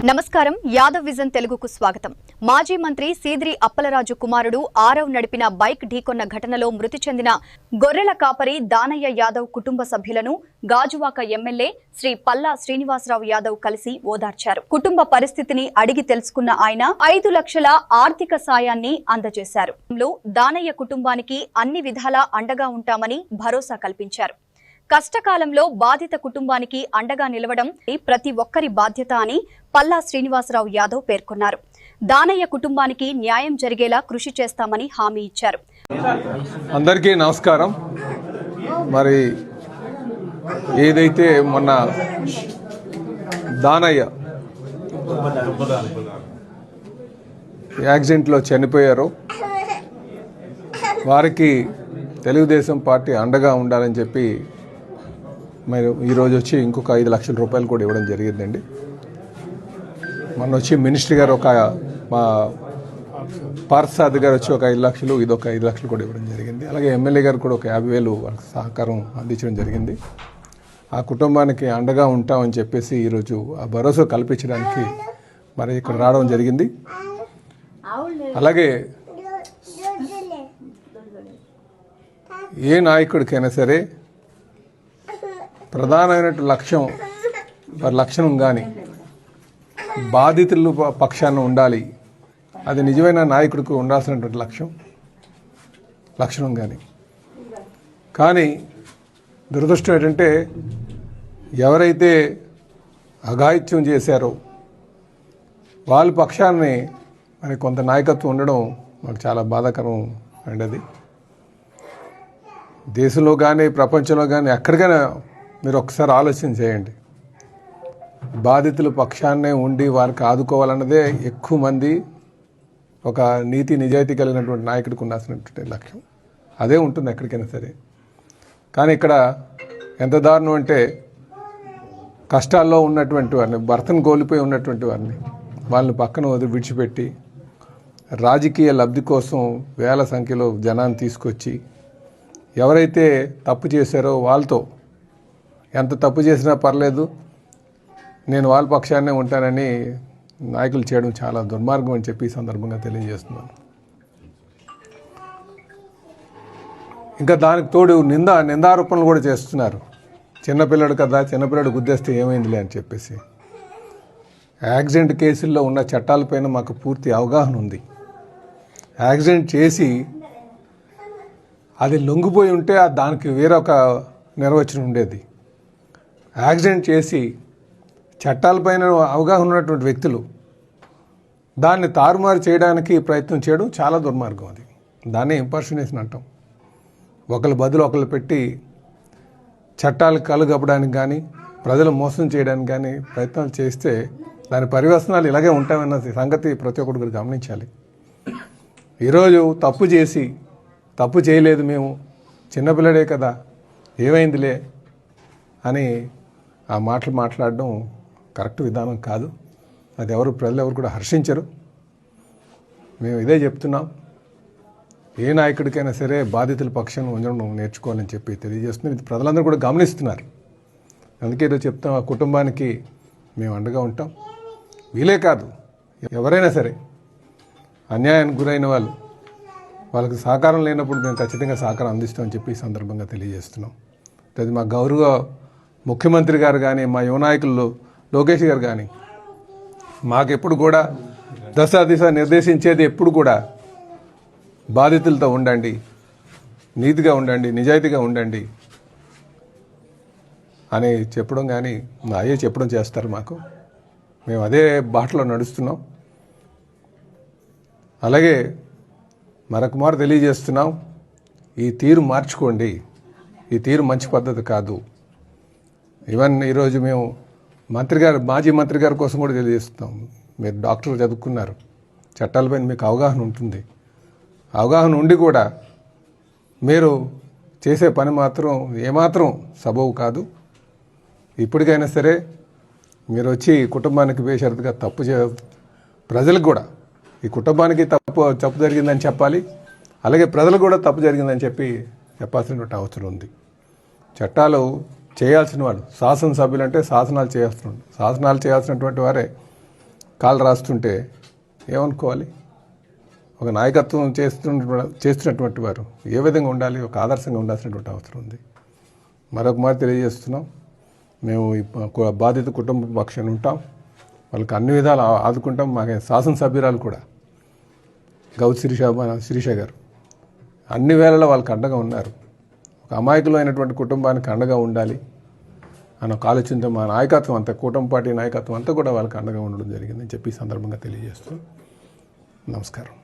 నమస్కారం యాదవ్ విజన్ తెలుగుకు స్వాగతం. మాజీ మంత్రి సీదిరి అప్పలరాజు కుమారుడు ఆరవ్ నడిపిన బైక్ ఢీకొన్న ఘటనలో మృతి చెందిన గొర్రెల కాపరి దానయ్య యాదవ్ కుటుంబ సభ్యులను గాజువాక ఎమ్మెల్యే శ్రీ పల్లా శ్రీనివాసరావు యాదవ్ కలిసి ఓదార్చారు. కుటుంబ పరిస్థితిని అడిగి తెలుసుకున్న ఆయన 5 లక్షల ఆర్థిక సాయాన్ని అందజేశారు. దానయ్య కుటుంబానికి అన్ని విధాలా అండగా ఉంటామని భరోసా కల్పించారు. కష్టకాలంలో బాధిత కుటుంబానికి అండగా నిలవడం ప్రతి ఒక్కరి బాధ్యత అని పల్లా శ్రీనివాసరావు యాదవ్ పేర్కొన్నారు. దానయ్య కుటుంబానికి న్యాయం జరిగేలా కృషి చేస్తామని హామీ ఇచ్చారు. అందరికీ నమస్కారం. మరి ఏదైతే మొన్న దానయ్య యాక్సిడెంట్లో చనిపోయారో వారికి తెలుగుదేశం పార్టీ అండగా ఉండాలని చెప్పి మరి ఈరోజు వచ్చి ఇంకొక 5 లక్షల రూపాయలు కూడా ఇవ్వడం జరిగిందండి. మొన్న వచ్చి మినిస్టర్ గారు మా పార్థసారథి గారు వచ్చి ఒక 5 లక్షలు, ఇదొక 5 లక్షలు కూడా ఇవ్వడం జరిగింది. అలాగే ఎమ్మెల్యే గారు కూడా ఒక 50,000 వాళ్ళకి సహకారం అందించడం జరిగింది. ఆ కుటుంబానికి అండగా ఉంటామని చెప్పేసి ఈరోజు ఆ భరోసా కల్పించడానికి మరి ఇక్కడ రావడం జరిగింది. అలాగే ఏ నాయకుడికైనా సరే ప్రధానమైన లక్షణం కానీ బాధితుల పక్షాన ఉండాలి. అది నిజమైన నాయకుడికి ఉండాల్సినటువంటి లక్షణం కానీ దురదృష్టం ఏంటంటే ఎవరైతే అఘాయిత్యం చేశారో వాళ్ళ పక్షాన్ని మరి కొంత నాయకత్వం ఉండడం మాకు చాలా బాధాకరం అండి. అది దేశంలో కానీ ప్రపంచంలో కానీ ఎక్కడికైనా మీరు ఒకసారి ఆలోచన చేయండి. బాధితుల పక్షాన్నే ఉండి వారికి ఆదుకోవాలన్నదే ఎక్కువ మంది ఒక నీతి నిజాయితీ కలిగినటువంటి నాయకుడికి ఉండాల్సినటువంటి లక్ష్యం. అదే ఉంటుంది ఎక్కడికైనా సరే. కానీ ఇక్కడ ఎంత దారుణం అంటే కష్టాల్లో ఉన్నటువంటి వారిని, భర్తను కోల్పోయి ఉన్నటువంటి వారిని వాళ్ళని పక్కన విడిచిపెట్టి రాజకీయ లబ్ధి కోసం వేల సంఖ్యలో జనాన్ని తీసుకొచ్చి ఎవరైతే తప్పు చేశారో వాళ్ళతో ఎంత తప్పు చేసినా పర్లేదు నేను వాళ్ళ పక్షాన్నే ఉంటానని నాయకులు చేయడం చాలా దుర్మార్గం అని చెప్పి ఈ సందర్భంగా తెలియజేస్తున్నాను. ఇంకా దానికి తోడు నిందారోపణలు కూడా చేస్తున్నారు. చిన్నపిల్లడు కదా, చిన్నపిల్లడు గుద్దేస్తే ఏమైందిలే అని చెప్పేసి. యాక్సిడెంట్ కేసుల్లో ఉన్న చట్టాలపైన మాకు పూర్తి అవగాహన ఉంది. యాక్సిడెంట్ చేసి అది లొంగిపోయి ఉంటే దానికి వేరొక నిర్వచనం ఉండేది. యాక్సిడెంట్ చేసి చట్టాలపైన అవగాహన ఉన్నటువంటి వ్యక్తులు దాన్ని తారుమారు చేయడానికి ప్రయత్నం చేయడం చాలా దుర్మార్గం. అది దాన్నే ఇంపర్సనేషన్ అంటాం. ఒకరి బదులు ఒకరు పెట్టి చట్టాలు కలుగప్పడానికి కానీ ప్రజలు మోసం చేయడానికి కానీ ప్రయత్నాలు చేస్తే దాని పర్యవసనాలు ఇలాగే ఉంటామన్న సంగతి ప్రతి ఒక్కరు గమనించాలి. ఈరోజు తప్పు చేయలేదు, మేము చిన్నపిల్లడే కదా ఏమైందిలే అని ఆ మాటలు మాట్లాడడం కరెక్ట్ విధానం కాదు. అది ప్రజలు ఎవరు కూడా హర్షించరు. మేము ఇదే చెప్తున్నాం. ఏ నాయకుడికైనా సరే బాధితుల పక్షాన్ని ఉంచడం నేర్చుకోవాలని చెప్పి తెలియజేస్తున్నాం. ఇది ప్రజలందరూ కూడా గమనిస్తున్నారు. అందుకే ఈరోజు చెప్తాం, ఆ కుటుంబానికి మేము అండగా ఉంటాం. వీలే కాదు, ఎవరైనా సరే అన్యాయానికి గురైన వాళ్ళకి సహకారం లేనప్పుడు మేము ఖచ్చితంగా సహకారం అందిస్తామని చెప్పి ఈ సందర్భంగా తెలియజేస్తున్నాం. అది మా గౌరవ ముఖ్యమంత్రి గారు కానీ, మా యువ నాయకులు లోకేష్ గారు కానీ మాకెప్పుడు కూడా దిశ నిర్దేశించేది ఎప్పుడు కూడా బాధితులతో ఉండండి, నీతిగా ఉండండి, నిజాయితీగా ఉండండి అని చెప్పడం కానీ అయ్యే చెప్పడం చేస్తారు మాకు. మేము అదే బాటలో నడుస్తున్నాం. అలాగే మరొకమారు తెలియజేస్తున్నాం, ఈ తీరు మార్చుకోండి. ఈ తీరు మంచి పద్ధతి కాదు. ఈవెన్ ఈరోజు మేము మాజీ మంత్రి గారి కోసం కూడా తెలియజేస్తున్నాం. మీరు డాక్టర్ చదువుకున్నారు, చట్టాలపైన మీకు అవగాహన ఉంటుంది. అవగాహన ఉండి కూడా మీరు చేసే పని మాత్రం ఏమాత్రం సబబు కాదు. ఇప్పటికైనా సరే మీరు వచ్చి కుటుంబానికి బేషరతుగా ప్రజలకు కూడా ఈ కుటుంబానికి తప్పు జరిగిందని చెప్పాలి. అలాగే ప్రజలకు కూడా తప్పు జరిగిందని చెప్పాల్సినటువంటి అవసరం ఉంది. చట్టాలు చేయాల్సిన వాళ్ళు శాసనసభ్యులు అంటే శాసనాలు చేయాల్సినటువంటి వారే కాలు రాస్తుంటే ఏమనుకోవాలి? ఒక నాయకత్వం చేస్తున్నటువంటి వారు ఏ విధంగా ఉండాలి? ఒక ఆదర్శంగా ఉండాల్సినటువంటి అవసరం ఉంది. మరొక మాట తెలియజేస్తున్నాం, మేము ఈ బాధిత కుటుంబ పక్షాన ఉంటాం, వాళ్ళకి అన్ని విధాలు ఆదుకుంటాం. మాకు శాసనసభ్యురాలు కూడా గౌత్ శిరీష గారు అన్ని వేళలో వాళ్ళకి అండగా ఉన్నారు. ఒక అమాయకులైనటువంటి కుటుంబానికి అండగా ఉండాలి అన్న ఒక ఆలోచనతో మా నాయకత్వం అంతా, కూటమి పార్టీ నాయకత్వం అంతా కూడా వాళ్ళకి అండగా ఉండడం జరిగిందని చెప్పి ఈ సందర్భంగా తెలియజేస్తూ నమస్కారం.